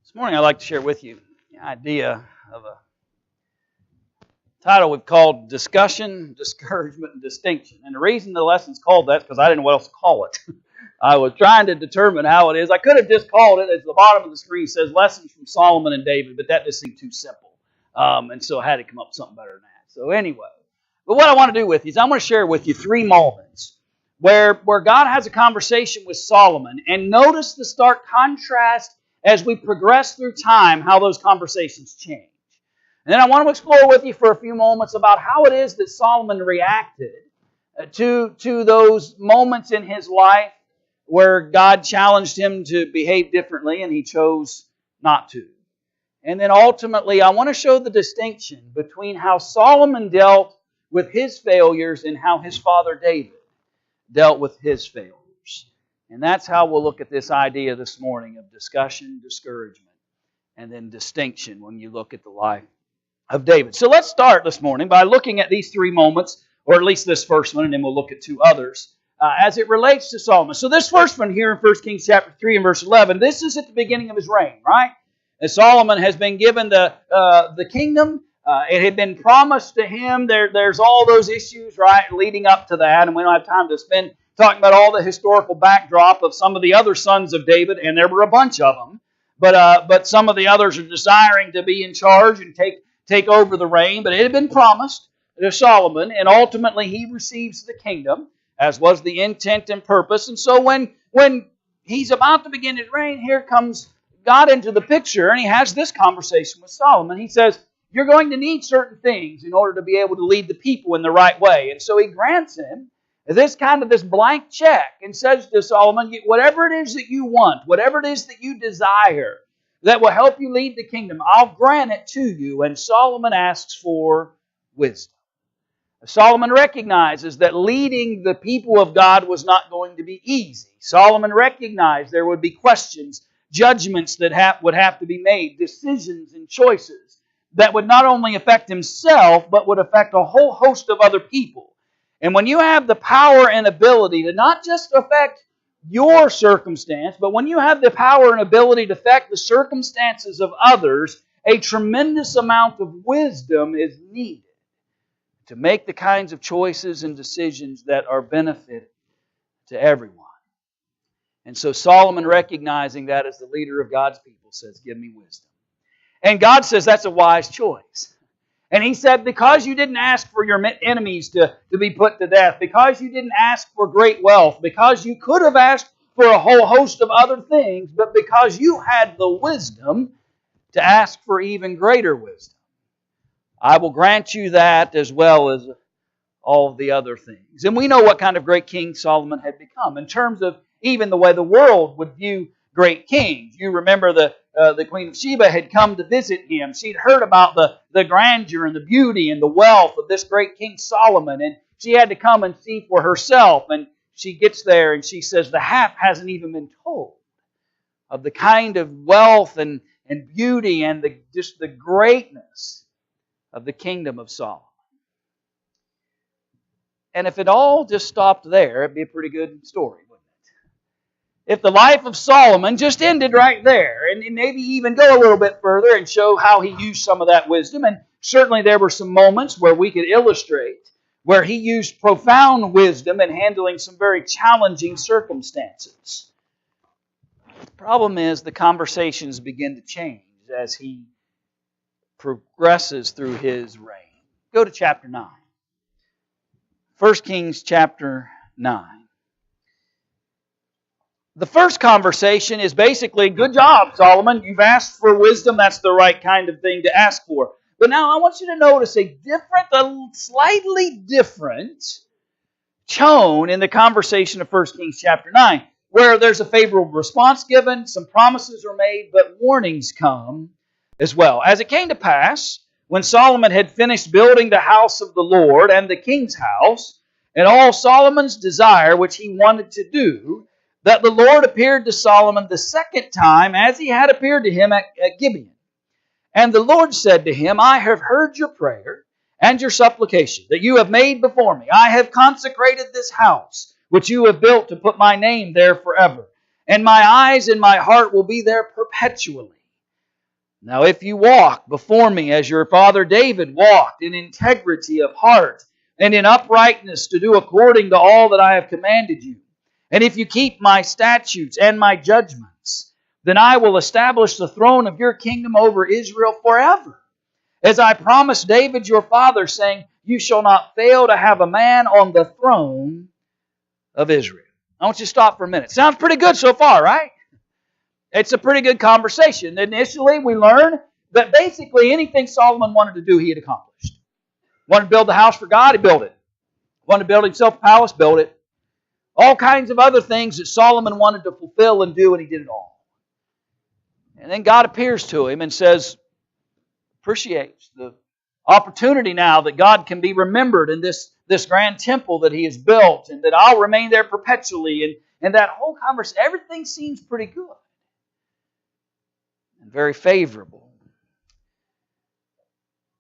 This morning I'd like to share with you the idea of a title we've called Discussion, Discouragement, and Distinction. And the reason the lesson's called that is because I didn't know what else to call it. I was trying to determine how it is. I could have just called it, as the bottom of the screen says, Lessons from Solomon and David, but that just seemed too simple. And so I had to come up with something better than that. So anyway, but what I want to do with you is I'm going to share with you three moments where God has a conversation with Solomon, and notice the stark contrast as we progress through time, how those conversations change. And then I want to explore with you for a few moments about how it is that Solomon reacted to those moments in his life where God challenged him to behave differently and he chose not to. And then ultimately, I want to show the distinction between how Solomon dealt with his failures and how his father David dealt with his failures. And that's how we'll look at this idea this morning of discussion, discouragement, and then distinction when you look at the life of David. So let's start this morning by looking at these three moments, or at least this first one, and then we'll look at two others, as it relates to Solomon. So this first one here in 1 Kings chapter 3 and verse 11, this is at the beginning of his reign, right? As Solomon has been given the kingdom. It had been promised to him. There's all those issues, right, leading up to that, and we don't have time to spend talking about all the historical backdrop of some of the other sons of David, and there were a bunch of them. But some of the others are desiring to be in charge and take over the reign. But it had been promised to Solomon, and ultimately he receives the kingdom, as was the intent and purpose. And so when he's about to begin his reign, here comes God into the picture, and he has this conversation with Solomon. He says, you're going to need certain things in order to be able to lead the people in the right way. And so he grants him this blank check and says to Solomon, whatever it is that you want, whatever it is that you desire that will help you lead the kingdom, I'll grant it to you. And Solomon asks for wisdom. Solomon recognizes that leading the people of God was not going to be easy. Solomon recognized there would be questions, judgments that would have to be made, decisions and choices that would not only affect himself, but would affect a whole host of other people. And when you have the power and ability to not just affect your circumstance, but when you have the power and ability to affect the circumstances of others, a tremendous amount of wisdom is needed to make the kinds of choices and decisions that are beneficial to everyone. And so Solomon, recognizing that as the leader of God's people, says, give me wisdom. And God says that's a wise choice. And He said, because you didn't ask for your enemies to be put to death, because you didn't ask for great wealth, because you could have asked for a whole host of other things, but because you had the wisdom to ask for even greater wisdom, I will grant you that as well as all the other things. And we know what kind of great king Solomon had become in terms of even the way the world would view great kings. You remember the Queen of Sheba had come to visit him. She'd heard about the grandeur and the beauty and the wealth of this great King Solomon, and she had to come and see for herself. And she gets there and she says the half hasn't even been told of the kind of wealth and beauty and just the greatness of the kingdom of Solomon. And if it all just stopped there, it'd be a pretty good story. If the life of Solomon just ended right there, and maybe even go a little bit further and show how he used some of that wisdom, and certainly there were some moments where we could illustrate where he used profound wisdom in handling some very challenging circumstances. The problem is the conversations begin to change as he progresses through his reign. Go to chapter 9. 1 Kings chapter 9. The first conversation is basically, good job, Solomon. You've asked for wisdom. That's the right kind of thing to ask for. But now I want you to notice a slightly different tone in the conversation of 1 Kings chapter 9, where there's a favorable response given, some promises are made, but warnings come as well. As it came to pass, when Solomon had finished building the house of the Lord and the king's house, and all Solomon's desire which he wanted to do, that the Lord appeared to Solomon the second time as he had appeared to him at Gibeon. And the Lord said to him, I have heard your prayer and your supplication that you have made before me. I have consecrated this house which you have built to put my name there forever. And my eyes and my heart will be there perpetually. Now if you walk before me as your father David walked, in integrity of heart and in uprightness to do according to all that I have commanded you, and if you keep my statutes and my judgments, then I will establish the throne of your kingdom over Israel forever. As I promised David your father, saying, you shall not fail to have a man on the throne of Israel. I want you to stop for a minute. Sounds pretty good so far, right? It's a pretty good conversation. Initially, we learn that basically anything Solomon wanted to do, he had accomplished. Wanted to build the house for God, he built it. Wanted to build himself a palace, built it. All kinds of other things that Solomon wanted to fulfill and do, and he did it all. And then God appears to him and says, appreciates the opportunity now that God can be remembered in this grand temple that he has built, and that I'll remain there perpetually, and that whole conversation, everything seems pretty good and very favorable.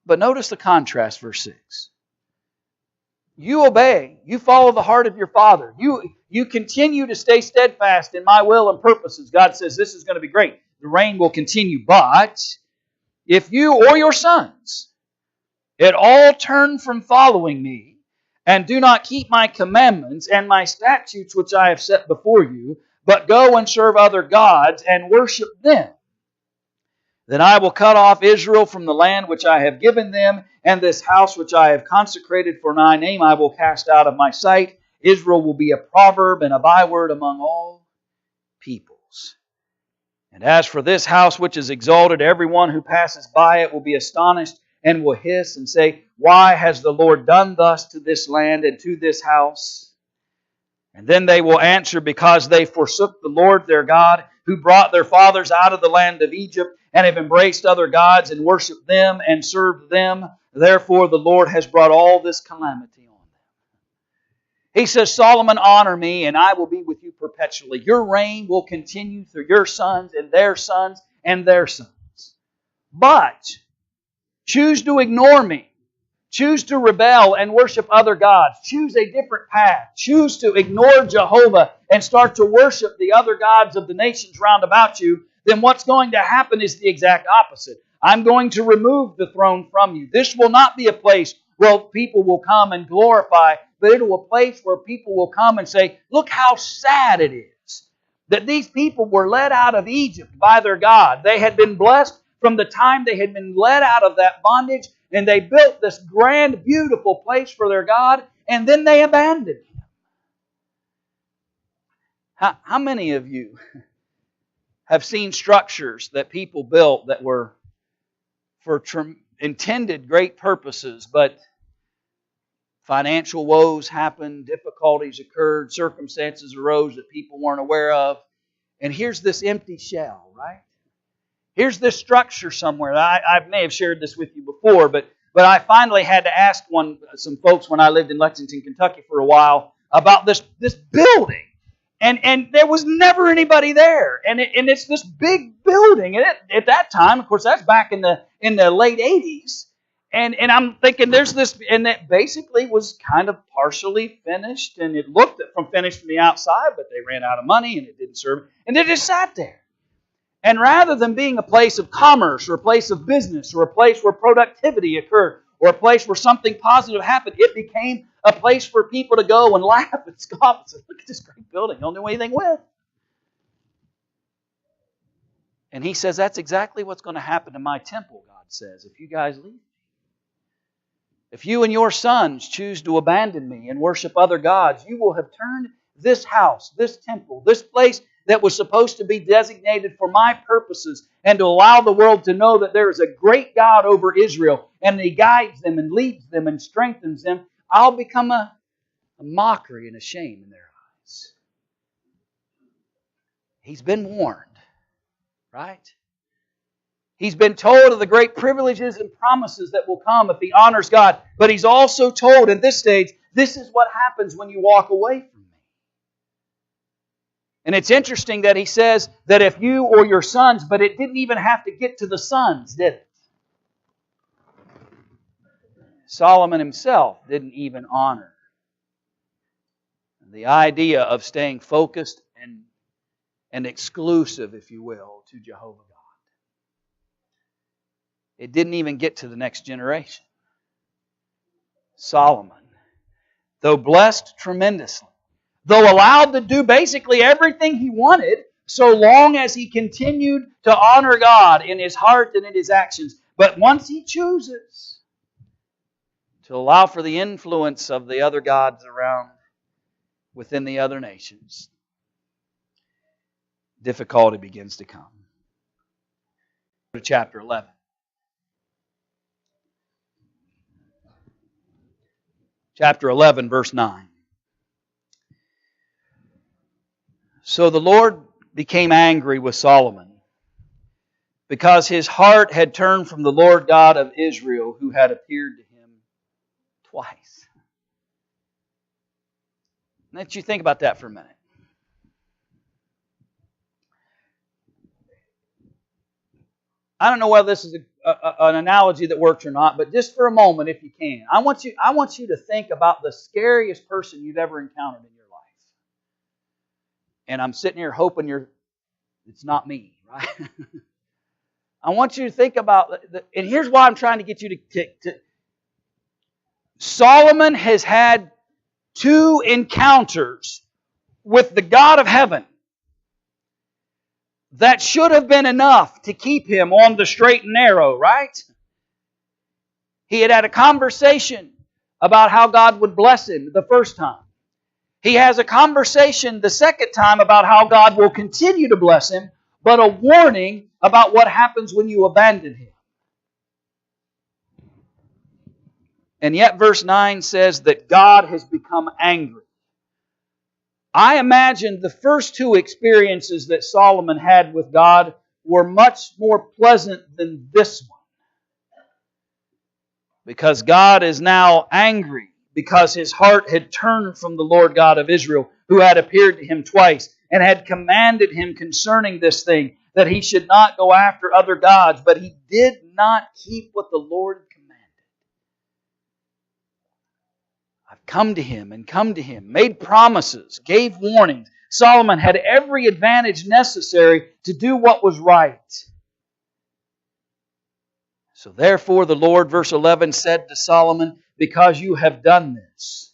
But notice the contrast, verse 6. You obey, you follow the heart of your father. You continue to stay steadfast in my will and purposes. God says this is going to be great. The reign will continue, but if you or your sons at all turn from following me and do not keep my commandments and my statutes which I have set before you, but go and serve other gods and worship them, then I will cut off Israel from the land which I have given them, and this house which I have consecrated for my name I will cast out of my sight. Israel will be a proverb and a byword among all peoples. And as for this house which is exalted, everyone who passes by it will be astonished and will hiss and say, why has the Lord done thus to this land and to this house? And then they will answer, because they forsook the Lord their God, who brought their fathers out of the land of Egypt, and have embraced other gods and worshipped them and served them. Therefore the Lord has brought all this calamity on them. He says, Solomon, honor me, and I will be with you perpetually. Your reign will continue through your sons and their sons and their sons. But choose to ignore me. Choose to rebel and worship other gods. Choose a different path. Choose to ignore Jehovah and start to worship the other gods of the nations round about you. Then what's going to happen is the exact opposite. I'm going to remove the throne from you. This will not be a place where people will come and glorify, but it will be a place where people will come and say, look how sad it is that these people were led out of Egypt by their God. They had been blessed from the time they had been led out of that bondage, and they built this grand, beautiful place for their God, and then they abandoned Him. How many of you have seen structures that people built that were for intended great purposes, but financial woes happened, difficulties occurred, circumstances arose that people weren't aware of, and here's this empty shell, right? Here's this structure somewhere. I may have shared this with you before, but I finally had to ask some folks when I lived in Lexington, Kentucky for a while about this building. And there was never anybody there. And it's this big building. And at that time, of course, that's back in the late 80s. And I'm thinking there's this, and that basically was kind of partially finished. And it looked finished from the outside, but they ran out of money and it didn't serve. And it just sat there. And rather than being a place of commerce or a place of business or a place where productivity occurred or a place where something positive happened, it became a place for people to go and laugh and scoff and say, look at this great building, don't do anything with. And he says, that's exactly what's going to happen to my temple, God says, if you guys leave me. If you and your sons choose to abandon me and worship other gods, you will have turned this house, this temple, this place that was supposed to be designated for my purposes and to allow the world to know that there is a great God over Israel and He guides them and leads them and strengthens them. I'll become a mockery and a shame in their eyes. He's been warned, right? He's been told of the great privileges and promises that will come if he honors God. But he's also told at this stage, this is what happens when you walk away from me. And it's interesting that he says that if you or your sons, but it didn't even have to get to the sons, did it? Solomon himself didn't even honor the idea of staying focused and exclusive, if you will, to Jehovah God. It didn't even get to the next generation. Solomon, though blessed tremendously, though allowed to do basically everything he wanted, so long as he continued to honor God in his heart and in his actions. But once he chooses to allow for the influence of the other gods around within the other nations, difficulty begins to come. Go to chapter 11. Chapter 11, verse 9. So the Lord became angry with Solomon, because his heart had turned from the Lord God of Israel, who had appeared to him twice. Let you think about that for a minute. I don't know whether this is an analogy that works or not, but just for a moment, if you can, I want you to think about the scariest person you've ever encountered in your life. And I'm sitting here hoping it's not me, right? I want you to think about, and here's why I'm trying to get you to Solomon has had 2 encounters with the God of heaven that should have been enough to keep him on the straight and narrow, right? He had a conversation about how God would bless him the first time. He has a conversation the second time about how God will continue to bless him, but a warning about what happens when you abandon him. And yet verse 9 says that God has become angry. I imagine the first 2 experiences that Solomon had with God were much more pleasant than this one. Because God is now angry, because his heart had turned from the Lord God of Israel, who had appeared to him twice, and had commanded him concerning this thing, that he should not go after other gods, but he did not keep what the Lord commanded. I've come to him, made promises, gave warnings. Solomon had every advantage necessary to do what was right. So therefore the Lord, verse 11, said to Solomon, because you have done this,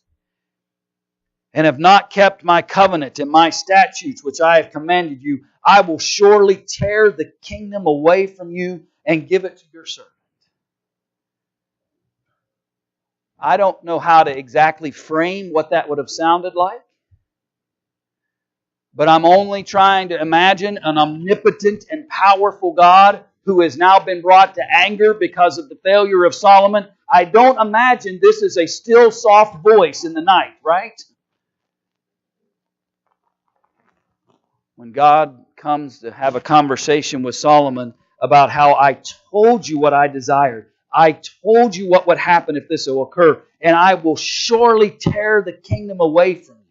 and have not kept my covenant and my statutes which I have commanded you, I will surely tear the kingdom away from you and give it to your servant. I don't know how to exactly frame what that would have sounded like, but I'm only trying to imagine an omnipotent and powerful God who has now been brought to anger because of the failure of Solomon. I don't imagine this is a still, soft voice in the night, right? When God comes to have a conversation with Solomon about how I told you what I desired. I told you what would happen if this will occur, and I will surely tear the kingdom away from you.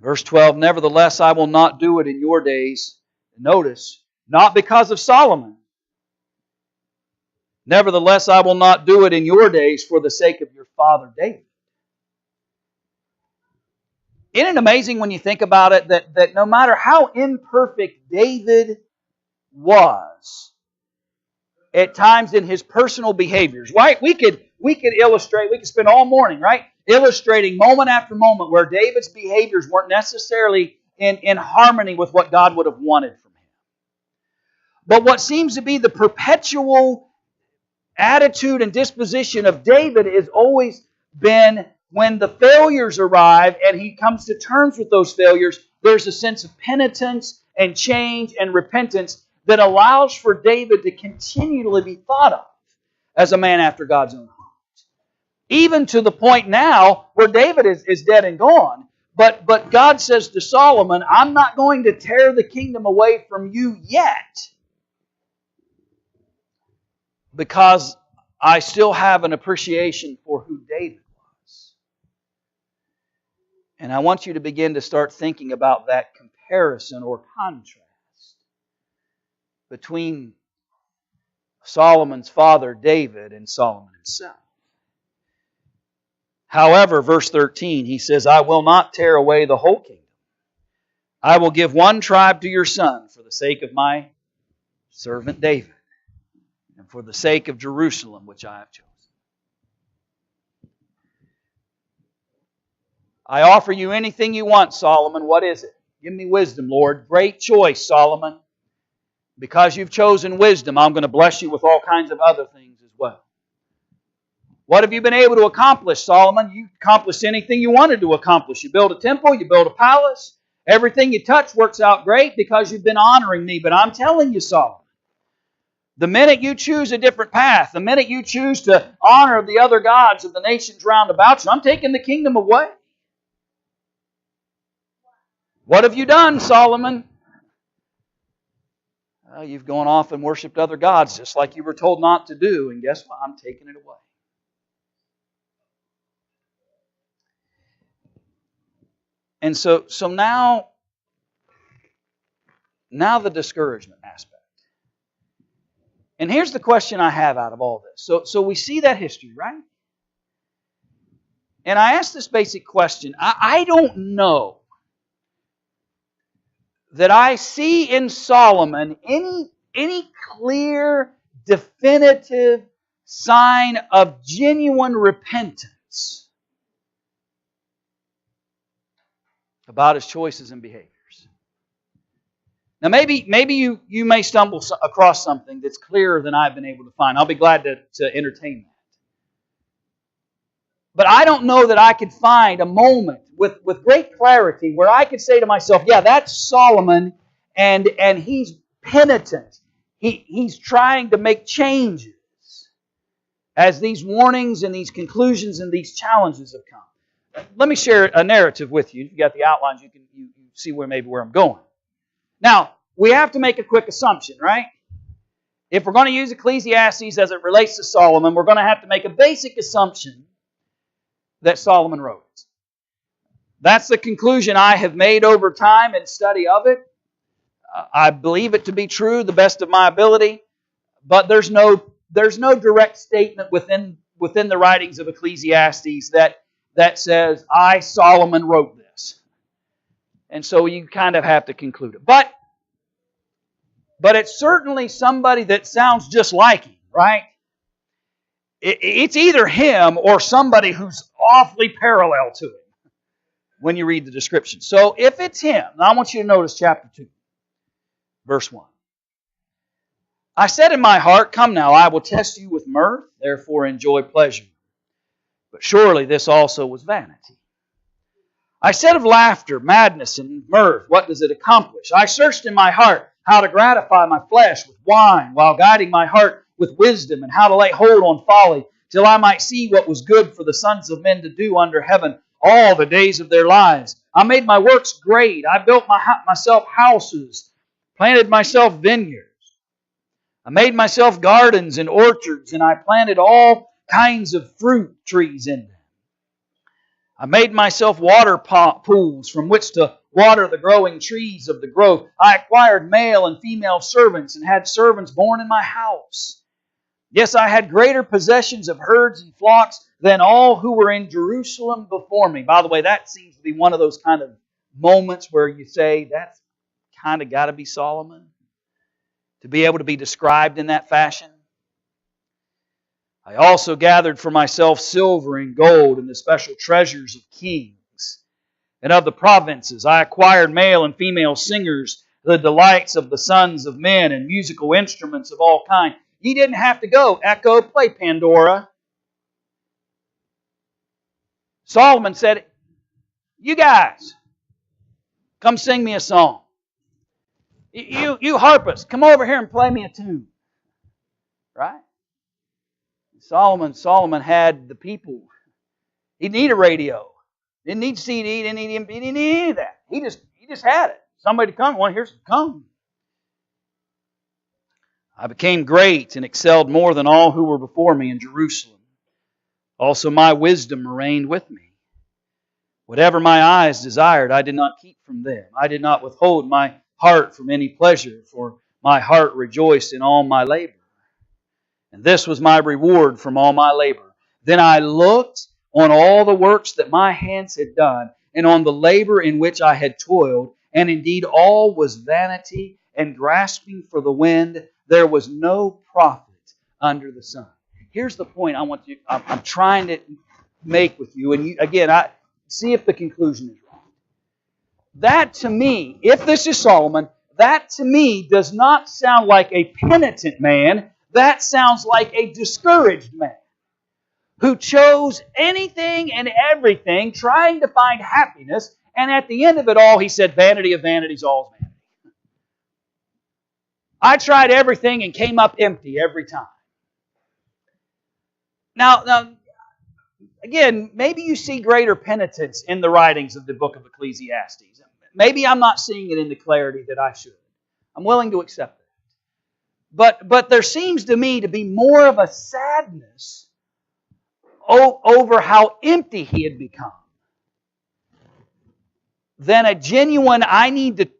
Verse 12, nevertheless, I will not do it in your days. Notice, not because of Solomon. Nevertheless, I will not do it in your days for the sake of your father David. Isn't it amazing when you think about it that no matter how imperfect David was at times in his personal behaviors, right? We could illustrate, we could spend all morning, right? Illustrating moment after moment where David's behaviors weren't necessarily in harmony with what God would have wanted from him. But what seems to be the perpetual attitude and disposition of David has always been when the failures arrive and he comes to terms with those failures, there's a sense of penitence and change and repentance that allows for David to continually be thought of as a man after God's own heart. Even to the point now where David is dead and gone. But God says to Solomon, I'm not going to tear the kingdom away from you yet, because I still have an appreciation for who David was. And I want you to begin to start thinking about that comparison or contrast between Solomon's father David and Solomon himself. However, verse 13, he says, I will not tear away the whole kingdom. I will give one tribe to your son for the sake of my servant David, and for the sake of Jerusalem, which I have chosen. I offer you anything you want, Solomon. What is it? Give me wisdom, Lord. Great choice, Solomon. Because you've chosen wisdom, I'm going to bless you with all kinds of other things as well. What have you been able to accomplish, Solomon? You accomplished anything you wanted to accomplish. You build a temple, you build a palace. Everything you touch works out great because you've been honoring me. But I'm telling you, Solomon, the minute you choose a different path, the minute you choose to honor the other gods of the nations round about you, I'm taking the kingdom away. What have you done, Solomon? Well, you've gone off and worshipped other gods just like you were told not to do. And guess what? I'm taking it away. And so now the discouragement aspect. And here's the question I have out of all this. So we see that history, right? And I ask this basic question. I don't know that I see in Solomon any clear, definitive sign of genuine repentance about his choices and behaviors. Now maybe you may stumble across something that's clearer than I've been able to find. I'll be glad to entertain that. But I don't know that I could find a moment with great clarity where I could say to myself, yeah, that's Solomon, and he's penitent. He's trying to make changes as these warnings and these conclusions and these challenges have come. Let me share a narrative with you. If you got the outlines, you see where I'm going. Now, we have to make a quick assumption, right? If we're going to use Ecclesiastes as it relates to Solomon, we're going to have to make a basic assumption that Solomon wrote it. That's the conclusion I have made over time in study of it. I believe it to be true, the best of my ability, but there's no direct statement within the writings of Ecclesiastes that says, I, Solomon, wrote this. And so you kind of have to conclude it. But it's certainly somebody that sounds just like him, right? It's either him or somebody who's awfully parallel to him when you read the description. So if it's him, now I want you to notice chapter 2, verse 1. I said in my heart, come now, I will test you with mirth, therefore enjoy pleasure. But surely this also was vanity. I said of laughter, madness, and mirth, what does it accomplish? I searched in my heart how to gratify my flesh with wine, while guiding my heart with wisdom, and how to lay hold on folly, till I might see what was good for the sons of men to do under heaven all the days of their lives. I made my works great. I built myself houses, planted myself vineyards. I made myself gardens and orchards, and I planted all kinds of fruit trees in them. I made myself water pools from which to water the growing trees of the grove. I acquired male and female servants and had servants born in my house. Yes, I had greater possessions of herds and flocks than all who were in Jerusalem before me. By the way, that seems to be one of those kind of moments where you say, that's kind of got to be Solomon, to be able to be described in that fashion. I also gathered for myself silver and gold and the special treasures of kings and of the provinces. I acquired male and female singers, the delights of the sons of men, and musical instruments of all kinds. He didn't have to go, Echo, play Pandora. Solomon said, you guys, come sing me a song. You harpists, come over here and play me a tune. Right? Solomon had the people. He didn't need a radio. Didn't need CD. Didn't need any of that. He just had it. Somebody to come. Well, here's come. I became great and excelled more than all who were before me in Jerusalem. Also my wisdom reigned with me. Whatever my eyes desired, I did not keep from them. I did not withhold my heart from any pleasure, for my heart rejoiced in all my labor. And this was my reward from all my labor. Then I looked on all the works that my hands had done, and on the labor in which I had toiled, and indeed all was vanity and grasping for the wind. there was no prophet under the sun. Here's the point I'm trying to make with you, and I see if the conclusion is wrong. That to me, if this is Solomon, that to me does not sound like a penitent man. That sounds like a discouraged man who chose anything and everything, trying to find happiness, and at the end of it all, he said, vanity of vanities, all's vanity. I tried everything and came up empty every time. Now, again, maybe you see greater penitence in the writings of the book of Ecclesiastes. Maybe I'm not seeing it in the clarity that I should. I'm willing to accept that. But there seems to me to be more of a sadness over how empty he had become than a genuine, I need to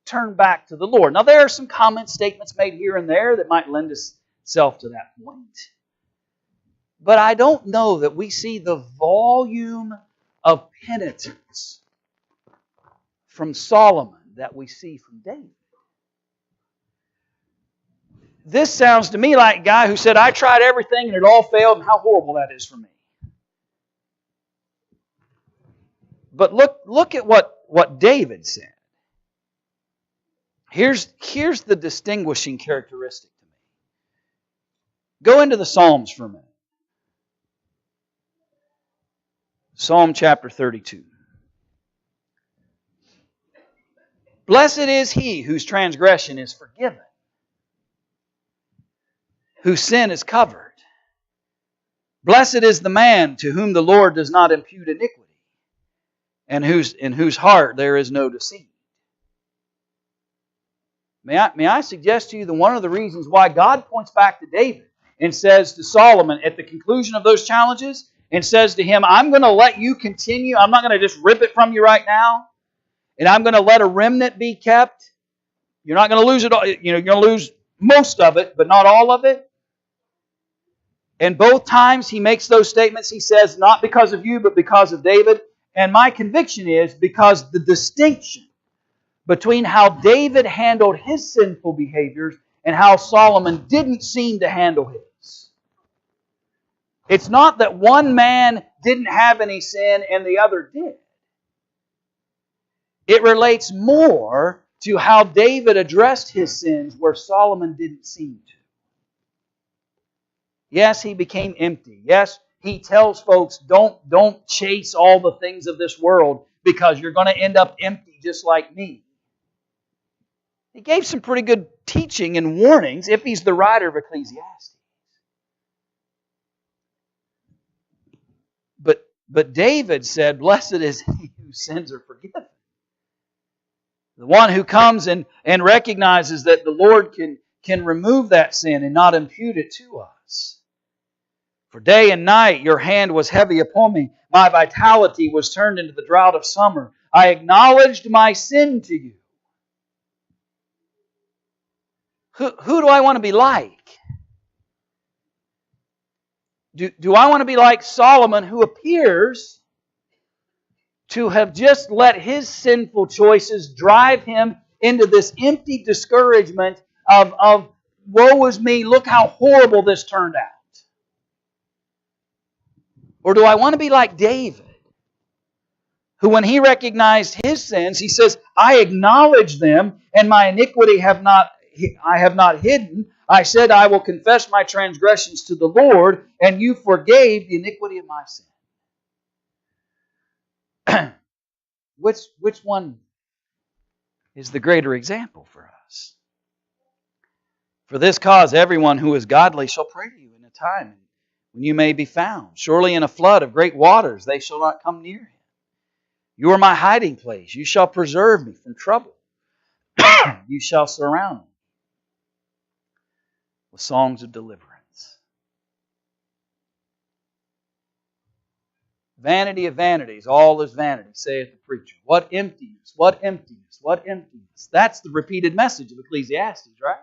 turn back to the Lord. Now, there are some comment statements made here and there that might lend itself to that point. But I don't know that we see the volume of penitence from Solomon that we see from David. This sounds to me like a guy who said, I tried everything and it all failed, and how horrible that is for me. But look at what David said. Here's the distinguishing characteristic to me. Go into the Psalms for a minute. Psalm chapter 32. Blessed is he whose transgression is forgiven, whose sin is covered. Blessed is the man to whom the Lord does not impute iniquity, and in whose heart there is no deceit. May I suggest to you that one of the reasons why God points back to David and says to Solomon at the conclusion of those challenges, and says to him, I'm going to let you continue. I'm not going to just rip it from you right now. And I'm going to let a remnant be kept. You're not going to lose it all. You're going to lose most of it, but not all of it. And both times he makes those statements, he says, not because of you, but because of David. And my conviction is because the distinction between how David handled his sinful behaviors and how Solomon didn't seem to handle his. It's not that one man didn't have any sin and the other did. It relates more to how David addressed his sins where Solomon didn't seem to. Yes, he became empty. Yes, he tells folks, don't chase all the things of this world because you're going to end up empty just like me. He gave some pretty good teaching and warnings if he's the writer of Ecclesiastes. But David said, blessed is he whose sins are forgiven. The one who comes and recognizes that the Lord can remove that sin and not impute it to us. For day and night your hand was heavy upon me. My vitality was turned into the drought of summer. I acknowledged my sin to you. Who do I want to be like? Do I want to be like Solomon, who appears to have just let his sinful choices drive him into this empty discouragement of woe is me, look how horrible this turned out? Or do I want to be like David, who when he recognized his sins, he says, I acknowledge them, and my iniquity I have not hidden. I said, I will confess my transgressions to the Lord, and you forgave the iniquity of my sin. Which one is the greater example for us? For this cause, everyone who is godly shall pray to you in a time when you may be found. Surely in a flood of great waters they shall not come near him. You are my hiding place. You shall preserve me from trouble. You shall surround me with songs of deliverance. Vanity of vanities, all is vanity, saith the preacher. What emptiness, what emptiness, what emptiness. That's the repeated message of Ecclesiastes, right?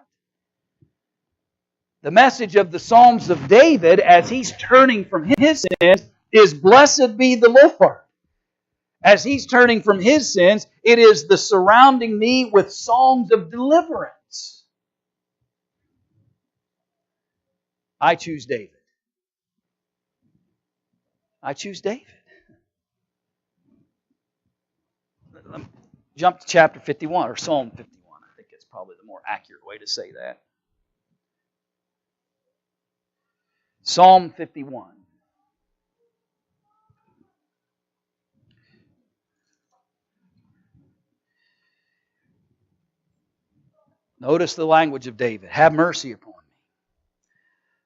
The message of the Psalms of David as he's turning from his sins is blessed be the Lord. As he's turning from his sins, it is the surrounding me with songs of deliverance. I choose David. I choose David. Jump to chapter 51, or Psalm 51. I think it's probably the more accurate way to say that. Psalm 51. Notice the language of David. Have mercy upon me,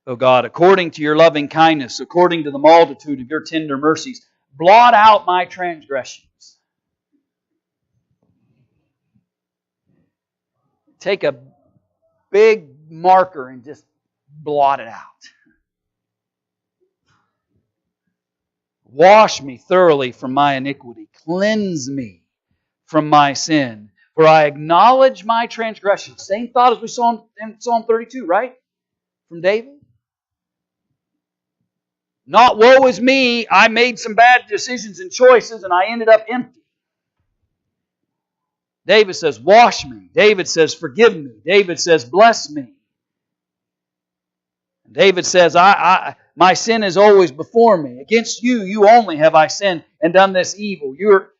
O God, according to your loving kindness, according to the multitude of your tender mercies. Blot out my transgressions. Take a big marker and just blot it out. Wash me thoroughly from my iniquity. Cleanse me from my sin. For I acknowledge my transgressions. Same thought as we saw in Psalm 32, right? From David. Not woe is me, I made some bad decisions and choices and I ended up empty. David says, wash me. David says, forgive me. David says, bless me. David says, my sin is always before me. Against you, you only have I sinned and done this evil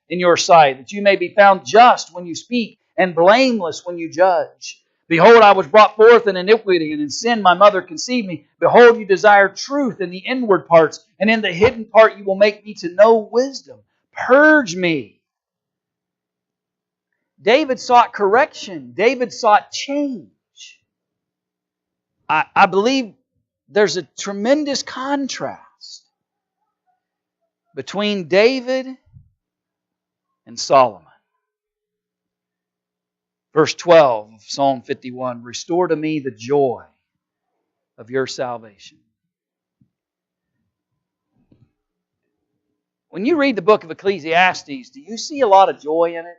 in your sight, that you may be found just when you speak and blameless when you judge. Behold, I was brought forth in iniquity, and in sin my mother conceived me. Behold, you desire truth in the inward parts, and in the hidden part you will make me to know wisdom. Purge me. David sought correction. David sought change. I believe there's a tremendous contrast between David and Solomon. Verse 12 of Psalm 51, restore to me the joy of your salvation. When you read the book of Ecclesiastes, do you see a lot of joy in it?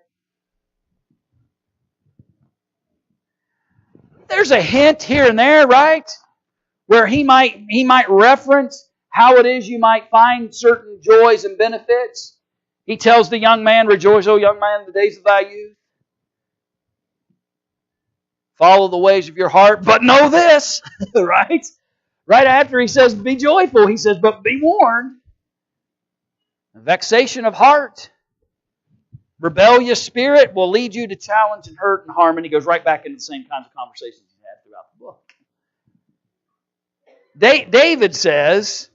There's a hint here and there, right? Where he might reference how it is you might find certain joys and benefits. He tells the young man, rejoice, O young man, in the days of thy youth. Follow the ways of your heart, but know this, right? Right after he says, be joyful, he says, but be warned. Vexation of heart, rebellious spirit will lead you to challenge and hurt and harm. And he goes right back into the same kinds of conversations he had throughout the book. David says,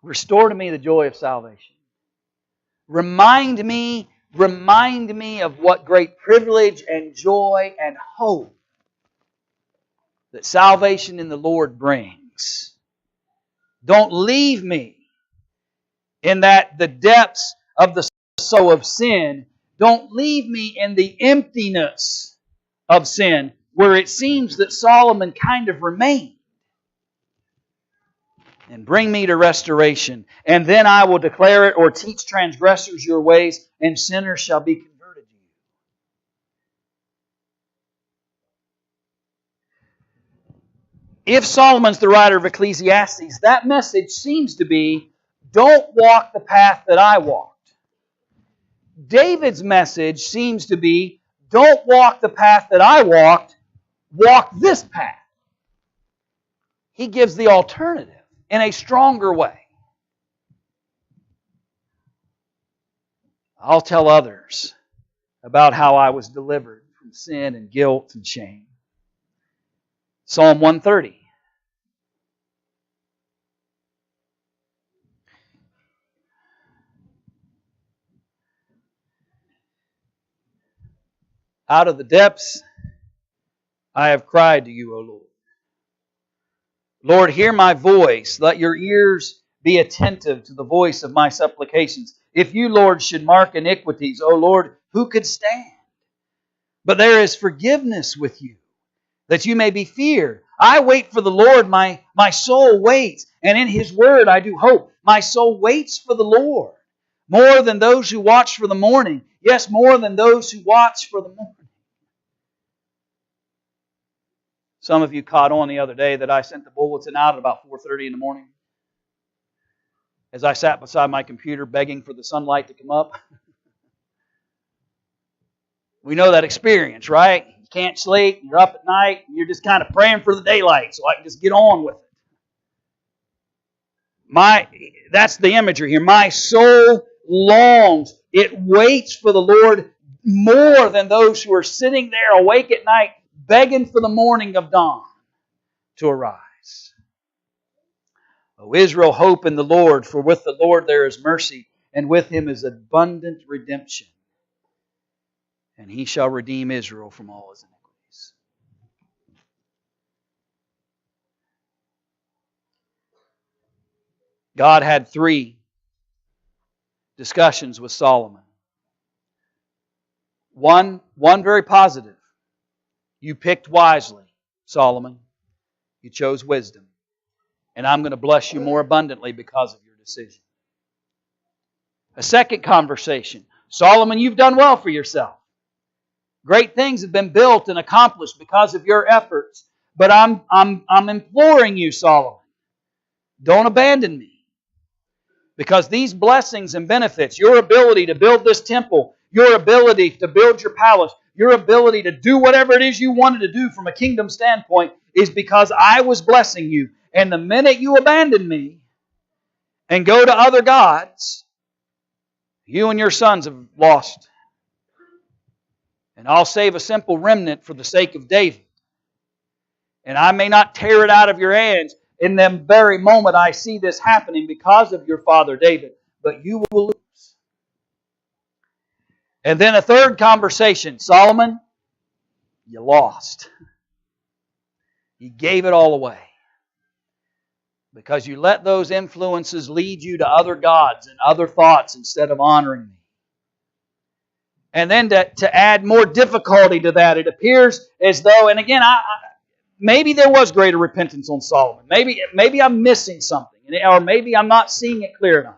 restore to me the joy of salvation. Remind me of what great privilege and joy and hope that salvation in the Lord brings. Don't leave me in the depths of the soul of sin. Don't leave me in the emptiness of sin, where it seems that Solomon kind of remained. And bring me to restoration. And then I will declare it, or teach transgressors your ways, and sinners shall be converted to you. If Solomon's the writer of Ecclesiastes, that message seems to be, don't walk the path that I walked. David's message seems to be, don't walk the path that I walked, walk this path. He gives the alternative in a stronger way. I'll tell others about how I was delivered from sin and guilt and shame. Psalm 130. Out of the depths I have cried to you, O Lord. Lord, hear my voice. Let your ears be attentive to the voice of my supplications. If you, Lord, should mark iniquities, O Lord, who could stand? But there is forgiveness with you, that you may be feared. I wait for the Lord, my soul waits, and in His word I do hope. My soul waits for the Lord, more than those who watch for the morning. Yes, more than those who watch for the morning. Some of you caught on the other day that I sent the bulletin out at about 4:30 in the morning. As I sat beside my computer begging for the sunlight to come up. We know that experience, right? You can't sleep, you're up at night, and you're just kind of praying for the daylight so I can just get on with it. That's the imagery here. My soul longs. It waits for the Lord more than those who are sitting there awake at night begging for the morning of dawn to arise. O Israel, hope in the Lord, for with the Lord there is mercy, and with Him is abundant redemption. And He shall redeem Israel from all his iniquities. God had 3 discussions with Solomon. One very positive. You picked wisely, Solomon. You chose wisdom. And I'm going to bless you more abundantly because of your decision. A second conversation. Solomon, you've done well for yourself. Great things have been built and accomplished because of your efforts. But I'm imploring you, Solomon, don't abandon me. Because these blessings and benefits, your ability to build this temple, your ability to build your palace, your ability to do whatever it is you wanted to do from a kingdom standpoint is because I was blessing you. And the minute you abandon me and go to other gods, you and your sons have lost. And I'll save a simple remnant for the sake of David. And I may not tear it out of your hands in the very moment I see this happening because of your father David, but you will lose. And then a third conversation. Solomon, you lost. You gave it all away. Because you let those influences lead you to other gods and other thoughts instead of honoring me. And then to add more difficulty to that, it appears as though, and again, maybe there was greater repentance on Solomon. Maybe I'm missing something, or maybe I'm not seeing it clear enough.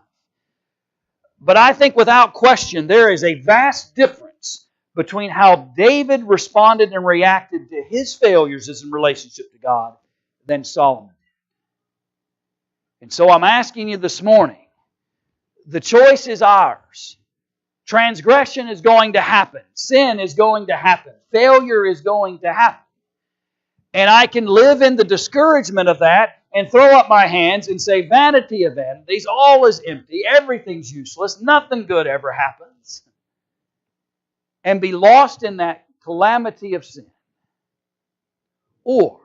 But I think without question, there is a vast difference between how David responded and reacted to his failures as in relationship to God than Solomon did. And so I'm asking you this morning, the choice is ours. Transgression is going to happen. Sin is going to happen. Failure is going to happen. And I can live in the discouragement of that and throw up my hands and say, vanity of vanities, all is empty, everything's useless, nothing good ever happens. And be lost in that calamity of sin. Or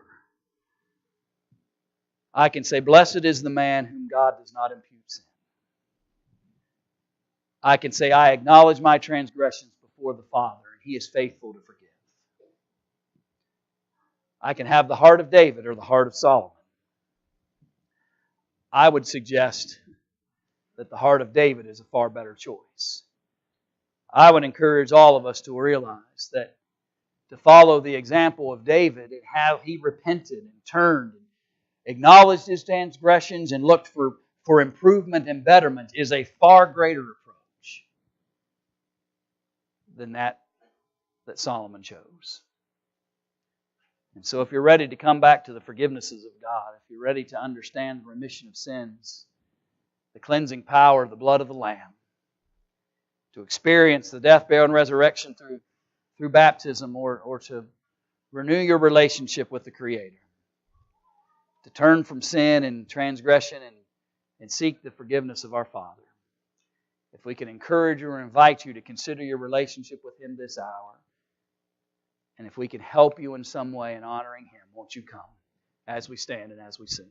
I can say, blessed is the man whom God does not impute sin. I can say, I acknowledge my transgressions before the Father, and He is faithful to forgive. I can have the heart of David or the heart of Solomon. I would suggest that the heart of David is a far better choice. I would encourage all of us to realize that to follow the example of David and how he repented and turned and acknowledged his transgressions and looked for improvement and betterment is a far greater approach than that Solomon chose. And so if you're ready to come back to the forgivenesses of God, if you're ready to understand the remission of sins, the cleansing power of the blood of the Lamb, to experience the death, burial, and resurrection through baptism, or to renew your relationship with the Creator, to turn from sin and transgression and seek the forgiveness of our Father. If we can encourage you or invite you to consider your relationship with Him this hour, and if we can help you in some way in honoring Him, won't you come as we stand and as we sing?